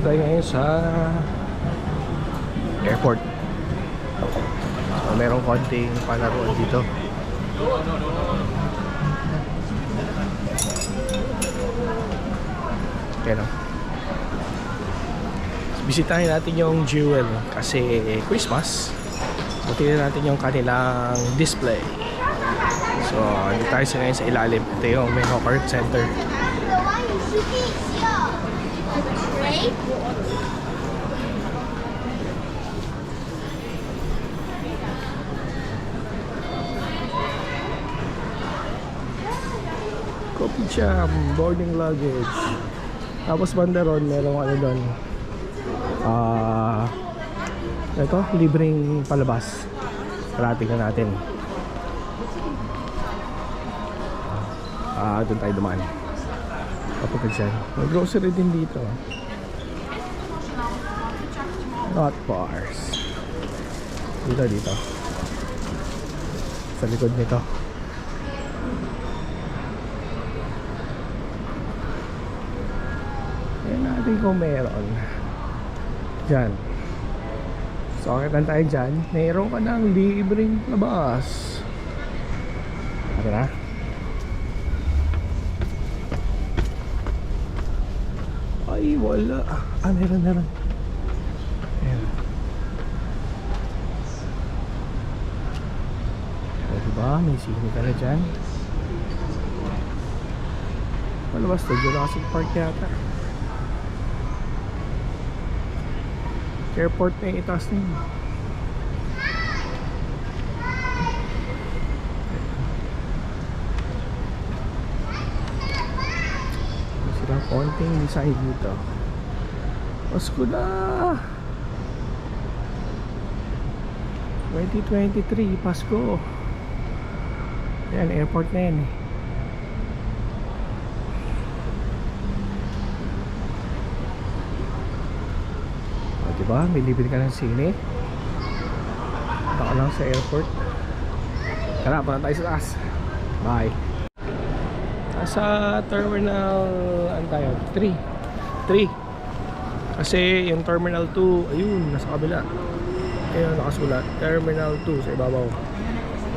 tayo ngayon sa airport. So merong konting palaruan dito. Pero bisitahin natin yung Jewel kasi Christmas. Butin natin yung kanilang display. So dito tayo ngayon sa ilalim. Ito yung may hawker center. Coffee shop, boarding luggage. Tapos banda ron, merong ano doon. Ito, libreng palabas. Parating na natin. Doon tayo dumaan. Kapag dyan. May grocery din dito. Not bars. Dito. Sa likod nito. Ayan natin kung meron. Dyan. So, akitan tayo dyan. Meron ka ng libreng labas. Ito na. Ay, wala. Meron. Ayan. O, diba? May sino ka na dyan. Palabas to, Jurassic Park yata. Airport na yung itaas na yun. Sila konting design dito. Pasko na 2023 Pasko. Yan, airport na yan eh. Diba? May libre ka ng sine. Baka lang sa airport. Tara, punta tayo sa taas. Bye. Nasa terminal ano tayo? 3 kasi yung terminal 2 ayun, nasa kabila. Ayun, nakasulat terminal 2 sa ibabaw.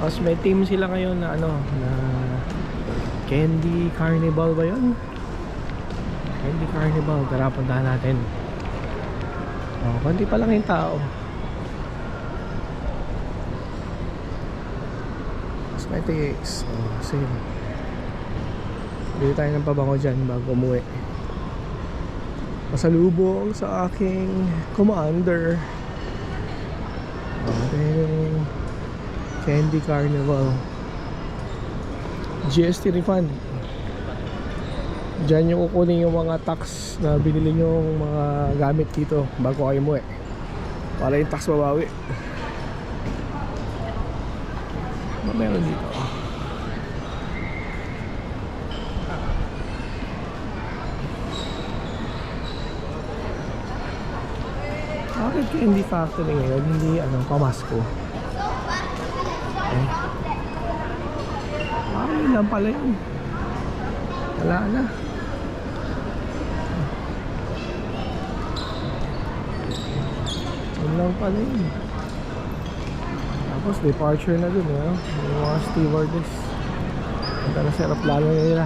Tapos may team sila ngayon na ano, na Candy Carnival ba yun? Candy Carnival. Tara, puntahan natin. Konti pa lang yung tao. Cosmetics. Same. Bili tayo ng pabango dyan bago umuwi. Pasalubong sa aking commander. Candy Carnival. GST refund. Diyan yung kukunin yung mga tax na binili yung mga gamit dito bago kayo umuwi. Para yung tax mabawi. Ano meron dito? Bakit Candy Factory ngayon? Hindi pamasko. Yun lang pala yun. Wala na. Yun lang pala yun. Tapos departure na dun yung mga stewardess. Punta na sa aeroplano nila.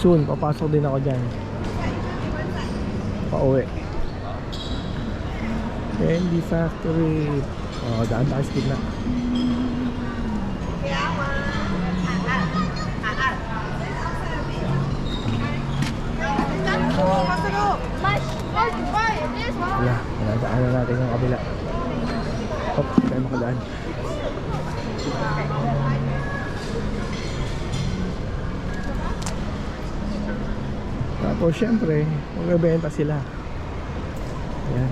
Soon, papasok din ako dyan. Pauwi. Candy Factory. Daan tayo sa gitna. Wala, daanan natin yung kabila. Tayo makadaan. Tapos syempre, magbebenta sila. Ayan.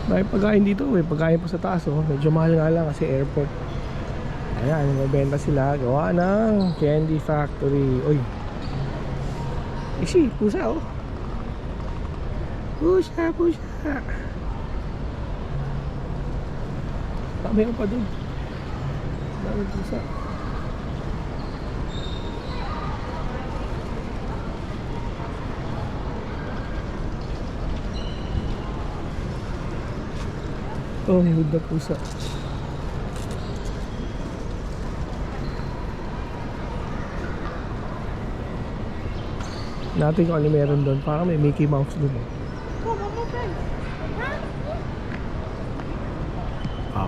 May pagkain dito, may pagkain pa sa taas oh. Medyo mahal nga lang kasi airport. Ayan, magbenta sila. Gawa ng Candy Factory. Uy, isi, pusa oh. Pusha, pusha. Dami pa dun. Dami pusa. Oh, may hood na pusa. Natin kung ano meron doon. Parang may Mickey Mouse doon eh.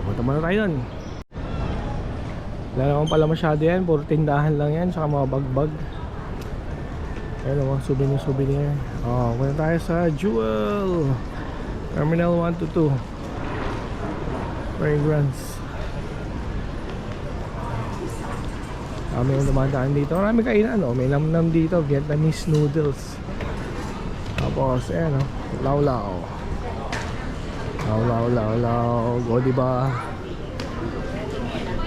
Punta muna tayo doon. Wala naman pala masyado yan. Puro tindahan lang yan. Saka mga bagbag. Ayun o, souvenir. Punta tayo sa Jewel Terminal 1 to 2 Fragrance. May dumadaan dito. Marami kainan o. May namnam dito. Vietnamese noodles. Tapos ayan o, Lao. Go, diba?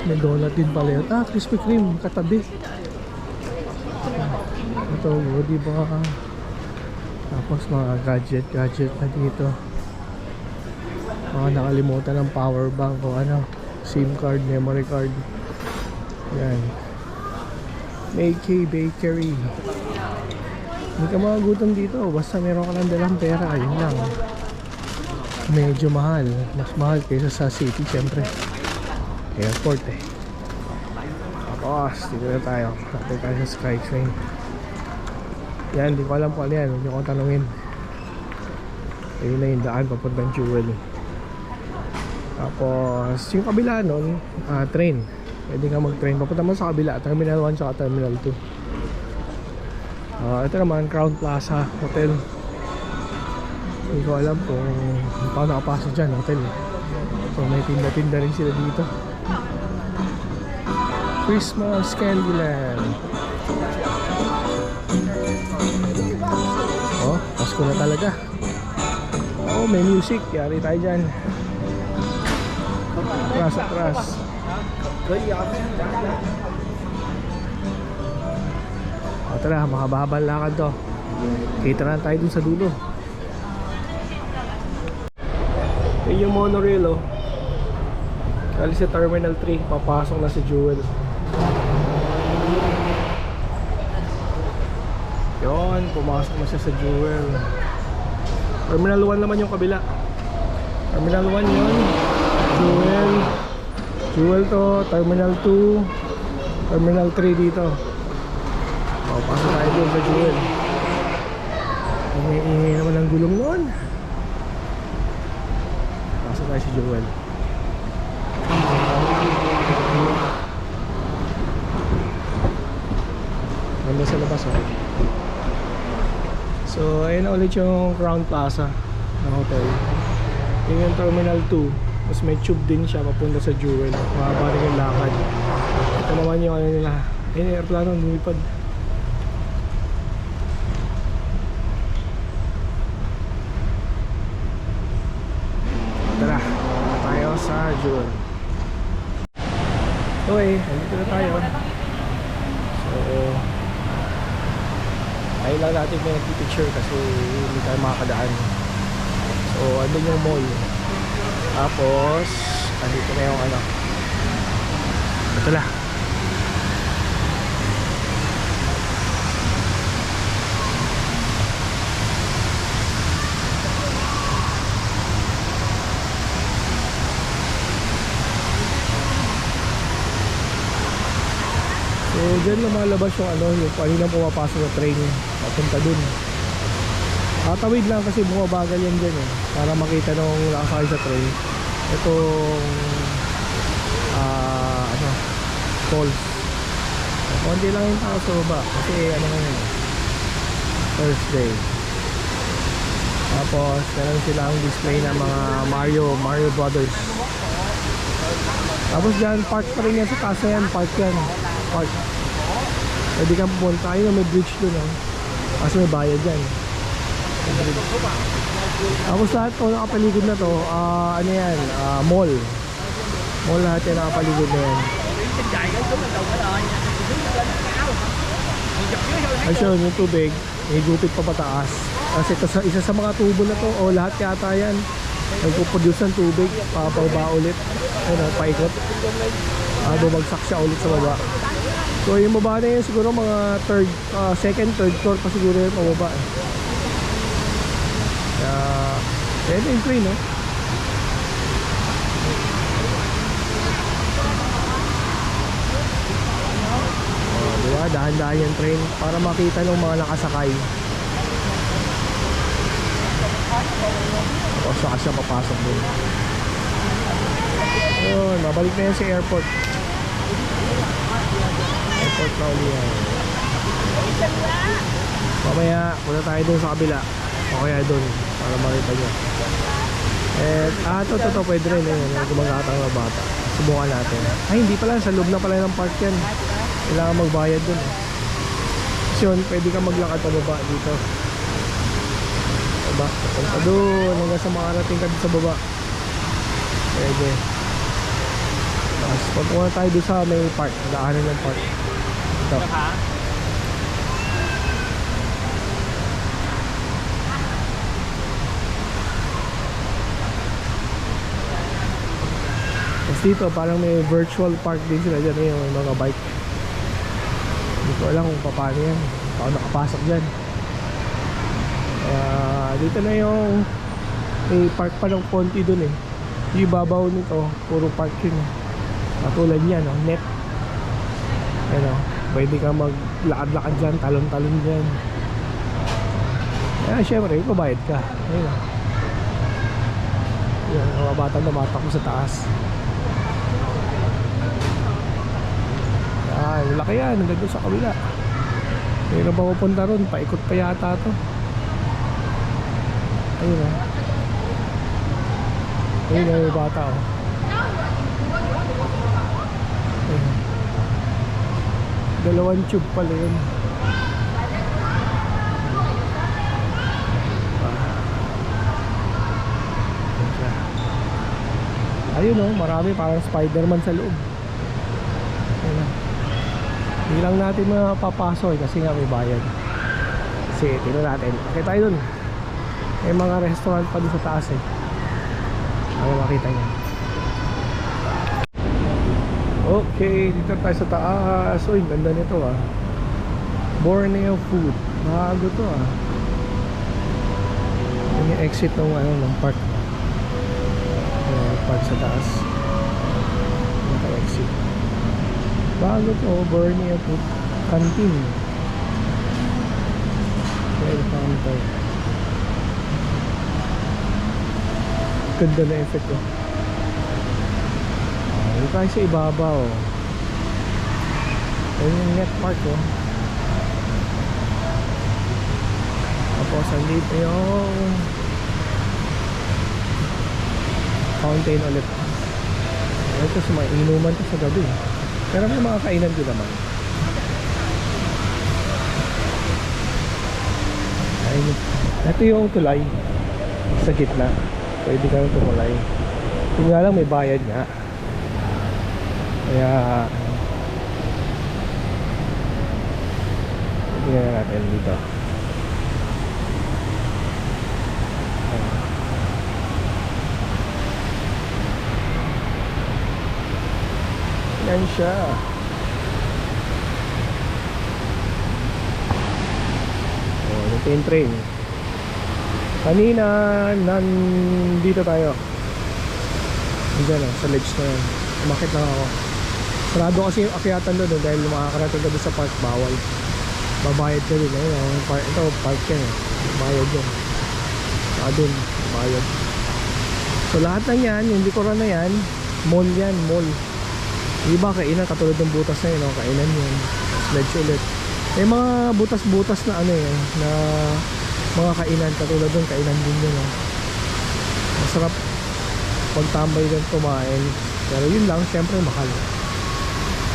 May donut din pala yun. Krispy Kreme, katabi. Ito, go, diba? Tapos mga gadget na dito. Mga nakalimutan ng power bank o ano, SIM card, memory card. Yan. AK Bakery. Hindi ka makagutom dito. Basta meron ka lang dalang pera. Yun lang. Medyo mahal. Mas mahal kaysa sa city, syempre. Airport eh. Tapos, dito na tayo. Dito tayo sa Skytrain. Yan, hindi ko alam kung ano yan. Huwag niyo akong tanungin. Ayun na yung daan papuntang Jewel. Tapos, yung kabila nun, train. Pwede ka mag-train. Papunta mo sa kabila. Terminal 1 saka Terminal 2. Ito naman, Crown Plaza Hotel. Hindi ko alam kung paano nakapasok dyan, hotel. So may tinda-tinda rin sila dito. Christmas Candyland. Oh, Pasko na talaga. Oh, may music. Yari tayo dyan. Atras. Tara, makabahabang lakad to. Kita na tayo dun sa dulo. Yun yung monorail oh. Kali sa Terminal 3, papasok na si Jewel. Yun, pumasok na siya sa Jewel. Terminal 1 naman yung kabila. Terminal 1 yun, Jewel to, Terminal 2, Terminal 3 dito. Pasok tayo doon sa Jewel. Ingay naman ang gulong noon. Pasok tayo sa Jewel. Ganda sa labas oh. So ayun na ulit yung Crown Plaza na hotel. Yun yung Terminal 2. Tapos may tube din siya papunta sa Jewel. Mahaba rin yung lakad. Ito naman yung ano nila. Ayun yung aeroplano lumipad. Sa Jewel. Okay, nandito na tayo. So ayun lang natin may nagpipicture kasi hindi tayo makakadaan. So andun yung mall. Tapos andito na yung ano, ito na. So dyan lumalabas yung ano, yung kanina pumapasok na train papunta dun. Tatawid lang kasi bumabagal yan dyan eh, para makita nung nakasakay sa train itong ano, falls. Konti lang yung tao sa baba kasi ano ngayon, Thursday. Tapos meron silang display ng mga Mario Brothers. Tapos dyan park pa rin yan sa kasa yan, park. Pwede kang pumunta, ayun may bridge dun oh. Kasi may bayad dyan. Tapos lahat to nakapaligid na to, ano yan, mall lahat yan nakapaligid na yan. Ayun yung tubig, may gupit pa pataas. Kasi ito sa, isa sa mga tubo na to, o lahat yata yan, nagpuproduce ng tubig, papaba ulit. Ayun o, paikot. Bumagsak siya ulit sa baba. So yung baba na yun, siguro mga second, third floor pa siguro yun, pababa. Kaya, yan yung train, no? Diba? Dahan-dahan yung train para makita ng mga nakasakay. Tapos saka siya papasok dun. Ayun, mabalik na yan sa airport. Airport na uli yan. Mamaya, punta tayo dun sa kabila. O kaya dun, para makita nyo. Ito, pwede rin yun. Gumagatang na bata. Subukan natin. Ay, hindi pala, sa loob na pala ng park yan. Kailangan magbayad dun. Kasi yun, pwede ka maglakad pababa dito. Diba? Punta dun, hanggang sa makarating ka dun sa baba. Pwede. Tapos, pagpunta tayo dun sa may park. Daanan ng park. Ito. Tapos dito, parang may virtual park din sila dyan. Yung mga bike. Hindi ko alam kung paano yan. Hindi ako nakapasok dyan. Dito na yung may park pa ng konti dun eh. Yung babaw nito, puro park yun. Katulad yan, no? Net. Ano, pwede ka maglakad-lakad dyan, talon-talon dyan. Syempre, ipabayad ka. Ayun. Yan, mga batang namatak ko sa taas. Laki yan, hanggang doon sa kabila. Mayroon ba pupunta ron? Paikot pa yata to. Ayun o. Ayun na yung bata o. Ayun. Dalawang tube pala yun. Ayun o, marami parang Spider-Man sa loob. Ayun o. Hindi lang natin mapapasok kasi nga may bayad. Kasi tingnan natin. Makita tayo dun. May mga restaurant pa dun sa taas eh. Ano makita niya. Okay, dito tayo sa taas. Uy, ganda nito ah. Borneo food. Bago to ah. Yung exit ng park. Park sa taas. Naka-exit. Bago to, Borneo food canteen. Counter. Ganda na effect ko. Dito tayo sa ibabaw. Ayun yung net park oh. Tapos andito yung fountain ulit. Ito sa mga inuman to sa gabi. Pero may mga kainan din naman. Ayun. Ito yung tulay sa gitna. Pwede ka nang tumulay. Yung nga lang may bayad nga. Kaya tingnan natin dito. Yan siya. Ito yung train. Kanina nandito tayo. Diyan sa ledge na yan. Umakit lang ako. Sarado kasi yung akyatan doon dahil makakarating ka doon sa park, bawal. Babayad ka din. Ito park yan eh. Bayad yan. Doon, bayad. So lahat ng yan, yung likuran na yan, mall yan, mall. Iba kainan katulad ng butas na yun, kainan yun. Ledge ulit. May mga butas-butas na na mga kainan katulad doon, kainan din yun. Masarap pagtambay din kumain. Pero yun lang, syempre mahal.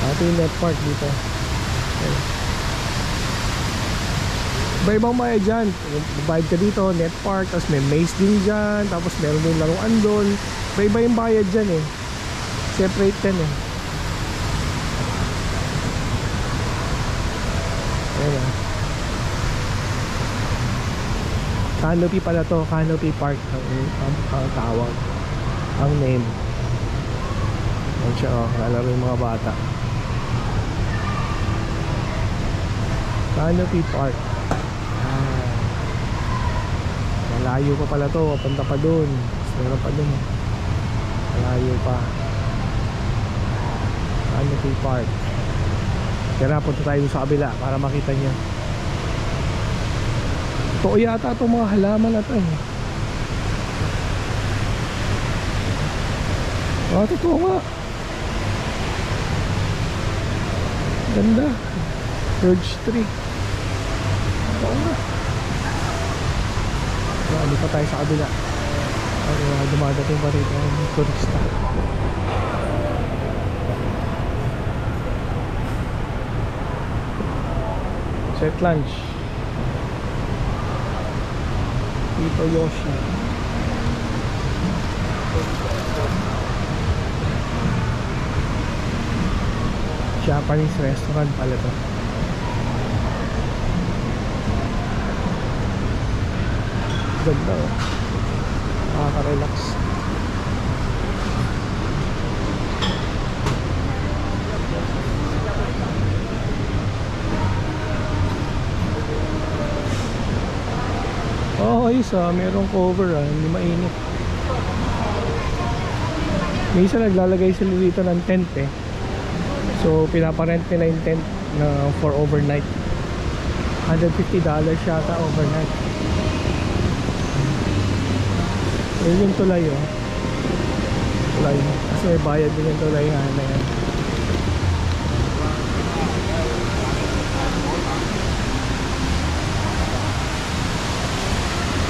Ito yung net park dito. Iba-ibang bayad dyan. Bayad ka dito, net park. Tapos may maze din dyan. Tapos meron din laruan doon. Iba-iba yung bayad dyan eh. Separate yan eh. Ayan. Canopy pala to, Canopy Park ang tawag, ang name. Ayan siya, oh, lalaro yung mga bata. Canopy Park. Malayo pa pala to, punta pa dun. Meron pa dun, malayo pa. Canopy Park. Kaya punta tayo sa kabila para makita niya. Totoo yata itong mga halaman na ito eh. Totoo nga. Ganda. Birch tree. Totoo nga. Ano pa tayo sa kabila. Dumadating pa rin ang turista. Set lunch. Tito Yoshi. Japanese restaurant pala to. Ganda oh. Nakaka-relax. Oh, ayos ah, merong cover ah, hindi mainit. May isa naglalagay sila dito ng tent eh. So pinaparent nila yung tent na for overnight. $150 yata overnight. Yun yung tulay oh. Tulay. Kasi may bayad din yung tulay na yan.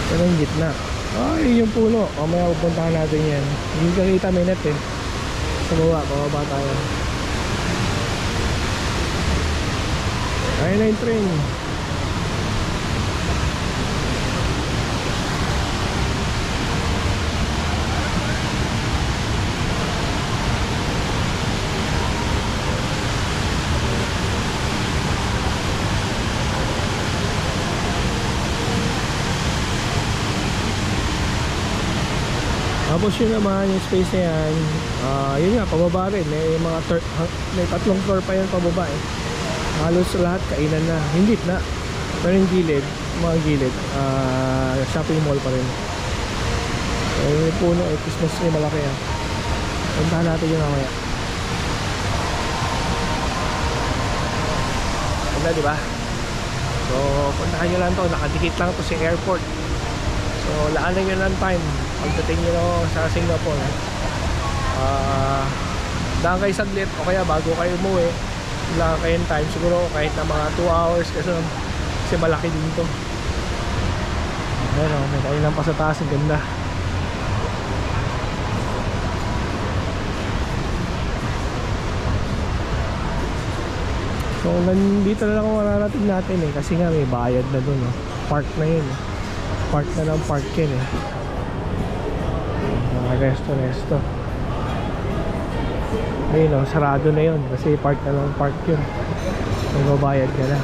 Pero yung gitna. Ay, yung puno. Mamaya pupuntahan natin yan. Yung kakita may net eh. Sa baba, bababa tayo. Ayun na yung train. Tapos yun naman, yung space na yan, yun nga, pababa rin. May tatlong floor pa yan pababa eh. Halos lahat kainan na. Hindi na. Pero yung gilid, mga gilid, shopping mall pa rin. So yung puno eh, Christmas tree malaki ah. Puntahan natin yun mamaya. Ganda diba? So puntahan nyo lang to, nakadikit lang to sa airport. So laanan nyo lang time pagdating nyo sa Singapore. Daan kayo saglit o kaya bago kayo umuwi, wala kayong time siguro kahit na mga 2 hours kasi malaki din to. Ayan o, may tayo lang pa sa taas, ang ganda. So nandito na lang kung mararating natin eh, kasi nga may bayad na dun oh. Park na yun eh. Park na ng park yun eh. Resto. Ayun o, sarado na yun kasi park na lang park yun. Magbabayad ka na.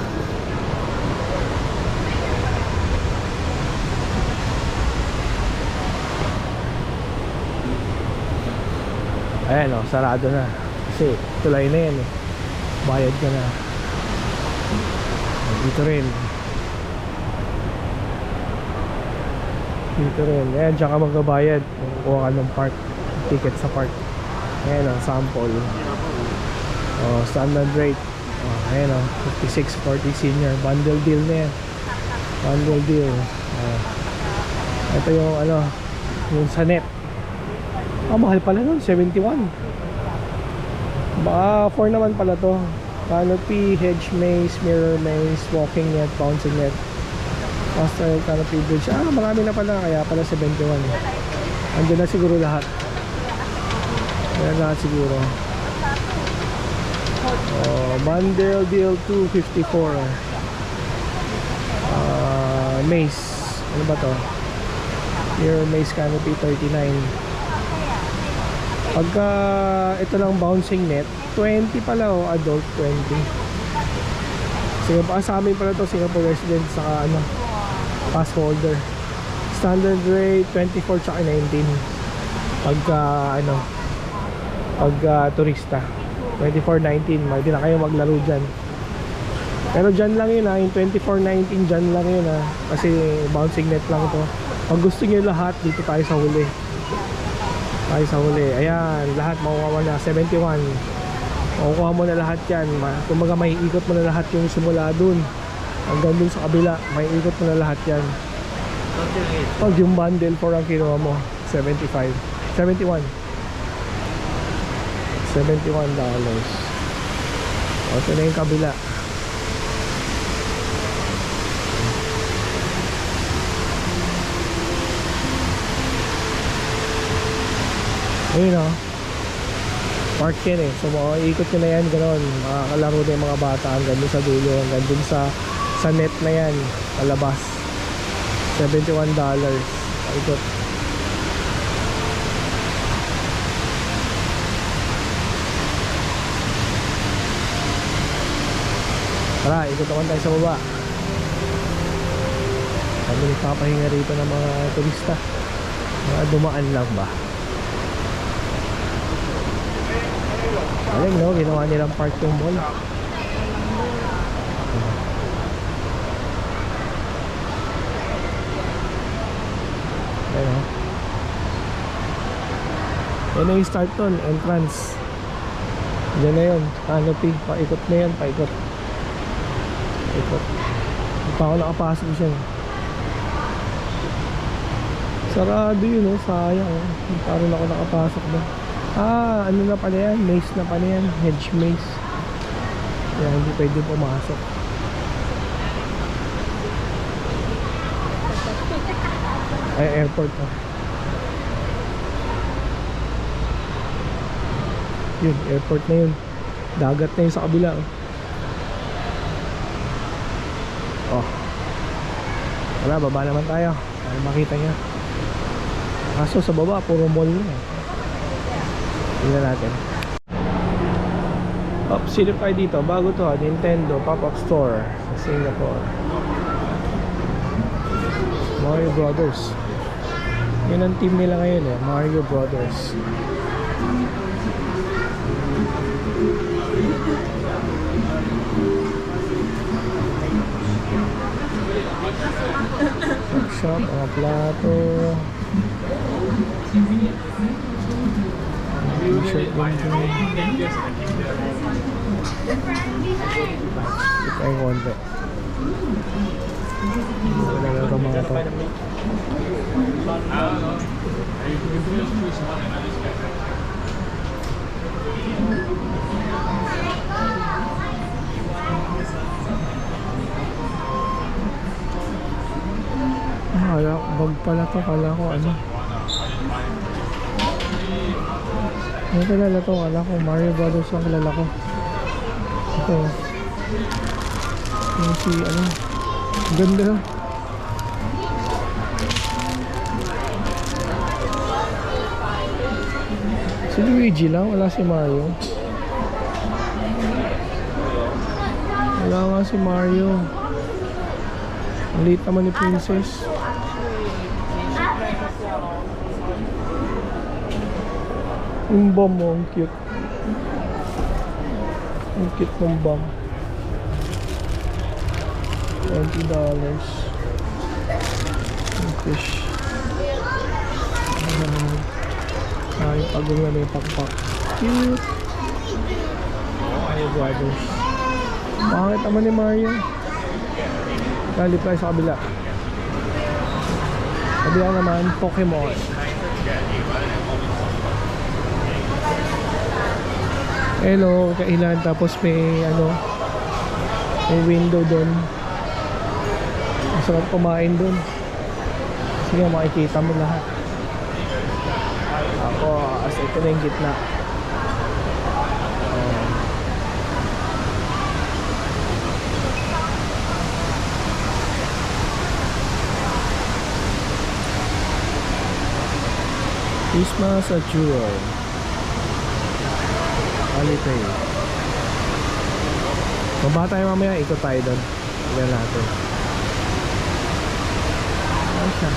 Ayan o, sarado na kasi tulay na yan eh. Bayad ka na. Dito rin. Ayan, dyan ka magbabayad kung kuha ka ng park, ticket sa park. Ayan o, sample. Standard rate. Ayan o, 56.40 senior. Bundle deal na yan. Bundle deal. Ito yung ano, yung sa net. Mahal pala nun, 71. Baka 4 naman pala to. Canopy, hedge maze, mirror maze, walking net, bouncing net, Master Canopy Bridge. Marami na pala, kaya pala 71. Andun na siguro lahat. Ayan lahat siguro. Bundle deal 254. Maze. Ano ba to? Mirror maze canopy 39. Pagka ito lang bouncing net 20 pala o, adult 20. Singapore, sa amin pala to, Singapore resident, saka ano, pass holder. Standard rate 24 tsaka 19 pagka pagka turista. 24.19, hindi na kayo maglaro dyan. Pero dyan lang yun yung 24.19 dyan lang yun kasi bouncing net lang to. Pag gusto nyo lahat, dito tayo sa huli. Ayan, lahat makukuha mo na 71. Makukuha mo na lahat yan. Kumbaga may ikot mo na lahat yung simula dun hanggang dun sa kabila, may ikot mo na lahat yan. Pag yung bundle for ang kinuha mo 71 $71. Ito na yung kabila. Ayun park yan so ikot nyo na yan gano'n, makakalaro na yung mga bata hanggang dun sa dulo, hanggang dun sa net na yan palabas. $71 ikot. Tara, ikot naman tayo sa baba. Kami nagpapahinga rito ng mga turista, mga dumaan lang ba. Alam no, ginawa nilang park yung mall. Ayan yan na yung start nun, entrance. Diyan na yun, canopy, paikot na yan, paikot. Hindi pa ako nakapasok siya. Sarado yun sayang parang ako nakapasok na. Ano na pala yan, maze na pala yan, hedge maze. Kaya hindi pwede pumasok. Ay, airport yun, airport na yun. Dagat na yun sa kabila wala, baba naman tayo para makita nyo. Kaso sa baba puro mall na tingnan natin. Silip tayo dito, bago to Nintendo pop-up store sa Singapore. Mario Brothers, yun ang team nila ngayon Mario Brothers. Shop, mga plato, t-shirt din. Ito ay konti. Wala na ito mga ito. Bag pala to, kala ko ano kilala to, kala ko Mario Brothers ang kilala ko. Ito yung si ganda si Luigi lang, wala si Mario. Wala nga si Mario. Ang liit naman ni Princess. Yung bomb mo, ang cute. Ang cute ng bomb. $20. Yung fish. Ay, pagong na may pakpak. Cute. Mario Brothers. Pangit naman ni Mario. Lalip tayo sa kabila. Kabila naman, Pokemon. Hello, kailan, tapos may may window doon. Masarap kumain doon. Sige, makikita mo lahat. Ako, as ito na yung gitna. Christmas at Jewel. Alipay. Baba tayo mamaya, ikot tayo doon. Tignan natin. Ano siya?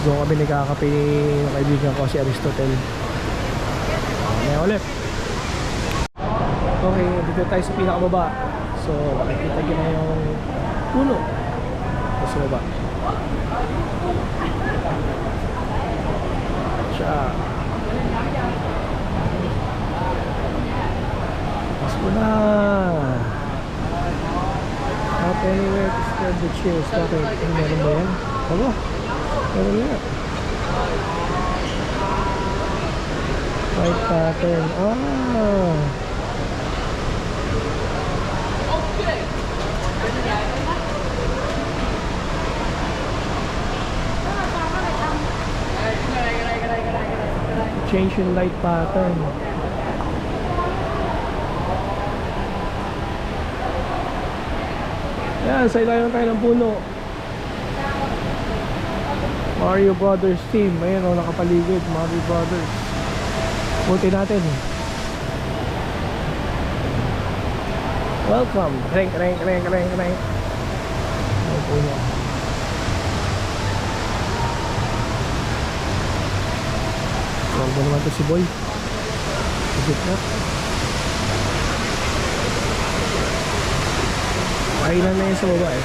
Doon kami nagkakape ng kaibigan ko si Aristotle. May ulit. Okay, dito tayo sa pinakababa. So makikita nyo na yung puno sa baba. Siya. Mas mo na. Not anywhere to spread the cheers. Bakit? Meron ba yan? Aba, meron nga. White pattern. Ah. Change in light pattern. Yan, sa ilalim tayo ng puno. Mario Brothers team. Ayan o, nakapaligid. Mario Brothers. Buti natin. Welcome. Reng. Ang puno. Huwag mo naman ito si Boy. Higit na. Kailan na yun sa baba eh.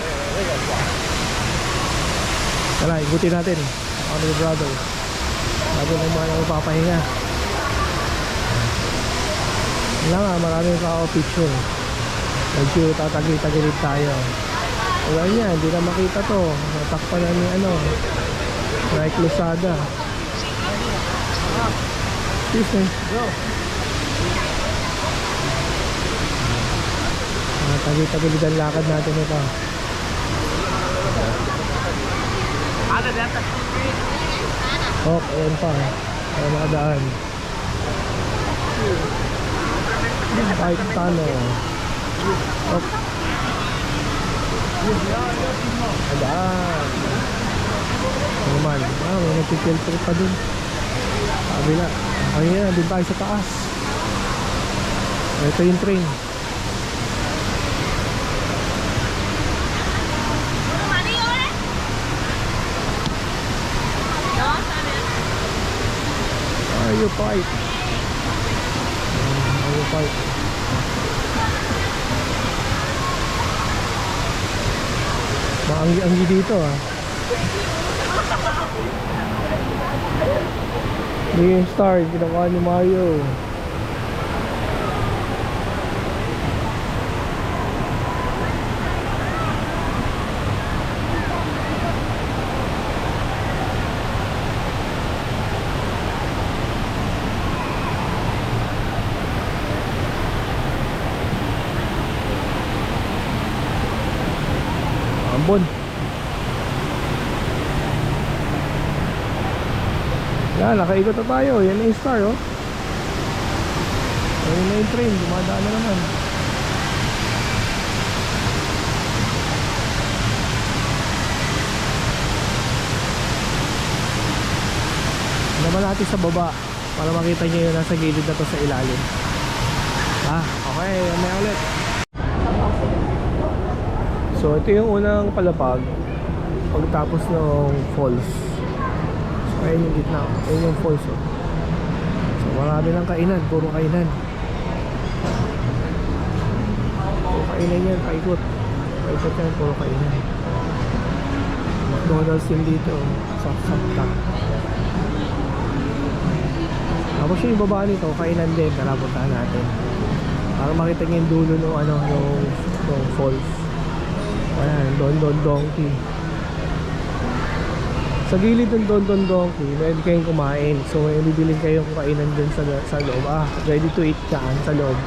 Tara, ikutin natin. Ako ni brother. Bago na mga napapahinga. Wala nga, maraming picture. Medyo tatagil-tagilid tayo. Wala niya, hindi na makita to. Natakpan na ni Nike Lozada. Excuse me. Tagil-tagilid ang lakad natin ito. Oh, ayan pa. Ayan makadaan. Kahit tano. Oh. Adaan. Ano naman? May nagpipilter pa dun. Sabi na. Ayun, dun tayo sa taas. Ito yung train. Mario Park. Mario Park. Maanggi-anggi dito ah. Game Star, ginawa ni Mario. Ambon. Yan, nakaikot na tayo. Yan na yung Star oh. Ayun na yung train, dumadaan na naman. Naman natin sa baba para makita nyo yung nasa gilid na to sa ilalim. Okay, may ulit. So ito yung unang palapag pagtapos ng falls. So ayun yung gitna, ayun yung falls oh. So marami ng kainan, puro kainan. Puro kainan yan, paikot. Paikot yan, puro kainan. McDonald's din dito, sakta. Tapos yung baba nito, kainan din, narapuntahan natin para makita nyo yung dulo ng falls. Ayan, Don Donkey. Sa gilid ng Don Donkey, pwede kayong kumain. So may bibiling kayong kainan dun sa loob. Ready to eat dyan sa loob.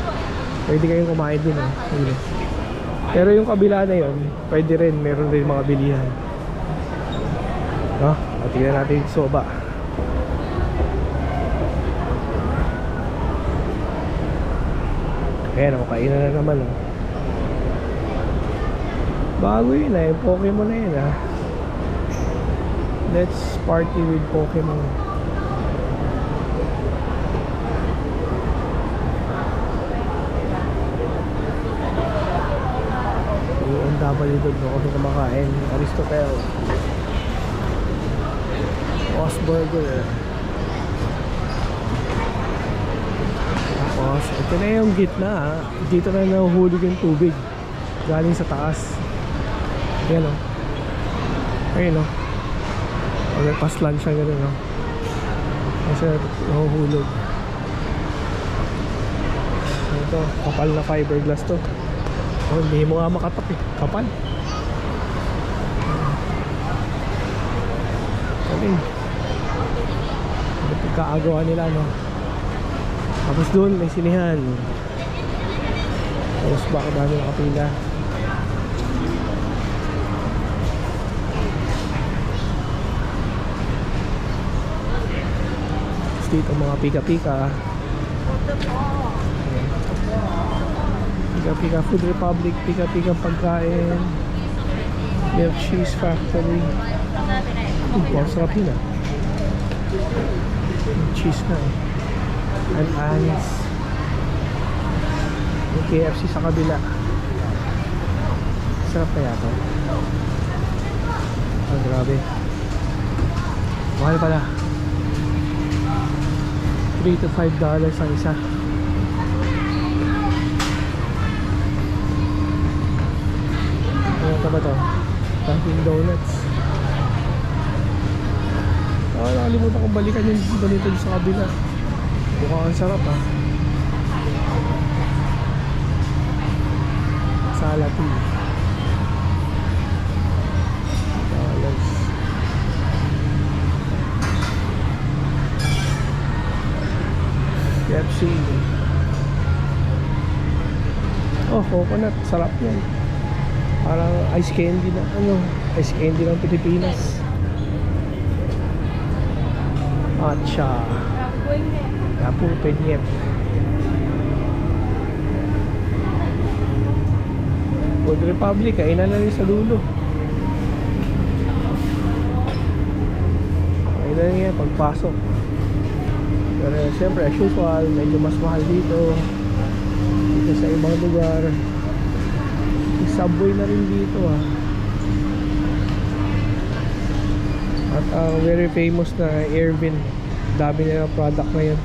Pwede kayong kumain dun eh. Pero yung kabila na yun, pwede rin, meron rin mga bilihan. Tingnan natin yung soba. Ayan, kainan na naman oh. Bago yun yung Pokemon na yun Let's party with Pokemon. Yung W doon ako kumakain. Aristotle. Boss Burger. Tapos, ito na yung gitna. Dito na nahuhulog yung tubig galing sa taas. Ayan o. Ayun o. May paslan siya gano'n o. Kasi nahuhulog. Ito, kapal na fiberglass to. Oh, hindi mo nga makatap eh. Kapal. Galing. Ito pagkaagawa nila, no? Tapos doon may sinihan. Tapos baka dami nakapila. Tapos dito mga pika-pika. Pika-pika Food Republic, pika-pika pagkain, Milk Cheese Factory. Masarap yun ah. Cheese na eh. And Annie's. May KFC sa kabila. Sarap kaya to. Oh, grabe. Mahal pala. $3 to $5 ang isa. Ano ba to? Dunkin' Donuts. Nakalimutan kong balikan yung ganito sa kabila. Mukhang ang sarap ha. Salati. $. KFC. Oh, coconut. Sarap yan. Parang ice candy na ice candy ng Pilipinas. Matcha. Yapu penyep. Food Republic, kainan na rin sa dulo. Kainan na yan pagpasok. Pero siyempre as usual, medyo mas mahal dito sa ibang lugar. Subway na rin dito ah. At ang very famous na Irvin, dami na ng product na yan.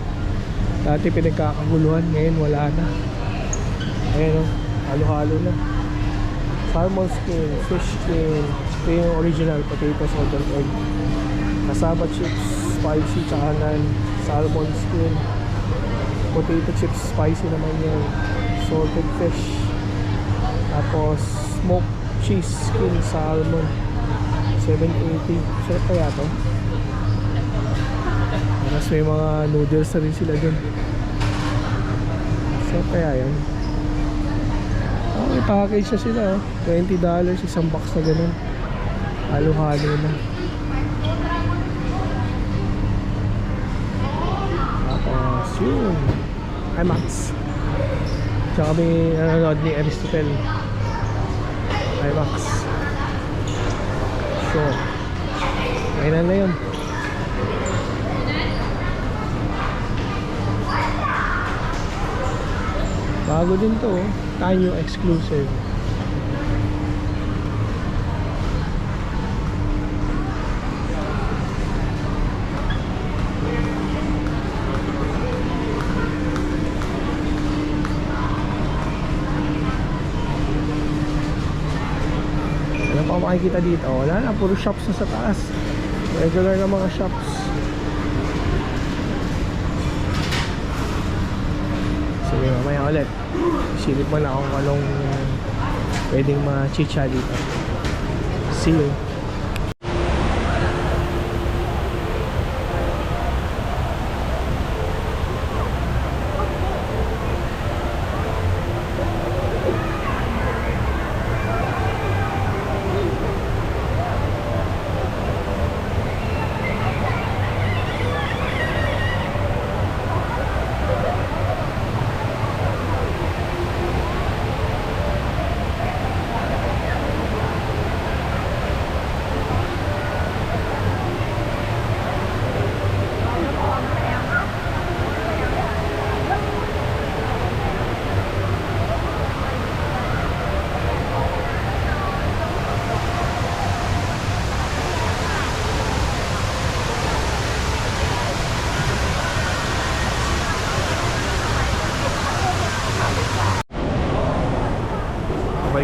Dati pinagkakaguluhan, ngayon wala na. Ayan o, halo-halo na. Salmon skin, fish skin. Ito yung original potato salted egg. Cassava chips, spicy, tsaka nan. Salmon skin. Potato chips, spicy naman yan. Salted fish. Tapos smoked cheese skin salmon, $7.80. Sarap kaya to. Tapos may mga noodles na rin sila dun. Sarap kaya yan. May package na sila oh. $20 isang box na ganun. Halo-halo na. Tapos yun, IMAX. Tsaka may nanonood ni Aristotle. IMAX. So, kainan na yun. Bago din to, Tanyo exclusive. Makikita dito, wala na, puro shops na sa taas. Regular na mga shops. Sige, mamaya ulit silip mo na kung anong pwedeng ma-chicha dito. See you.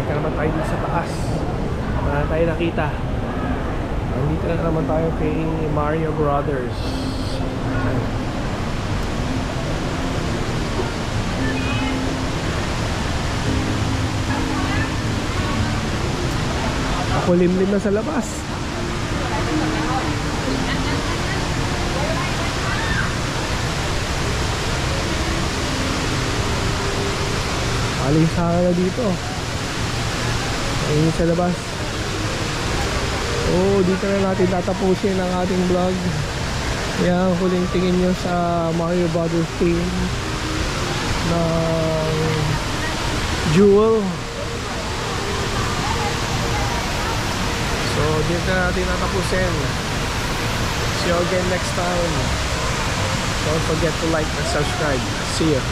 balik na naman tayo dito sa taas. Wala tayo nakita. Nandito na naman tayo kay Mario Brothers. Ako limlim na sa labas. Alisahan na dito. Ayun sa labas. Oh, dito na natin tatapusin ang ating vlog. Yan, huling tingin nyo sa Mario Brothers team ng Jewel. So, dito na natin tatapusin. See you again next time. Don't forget to like and subscribe. See you.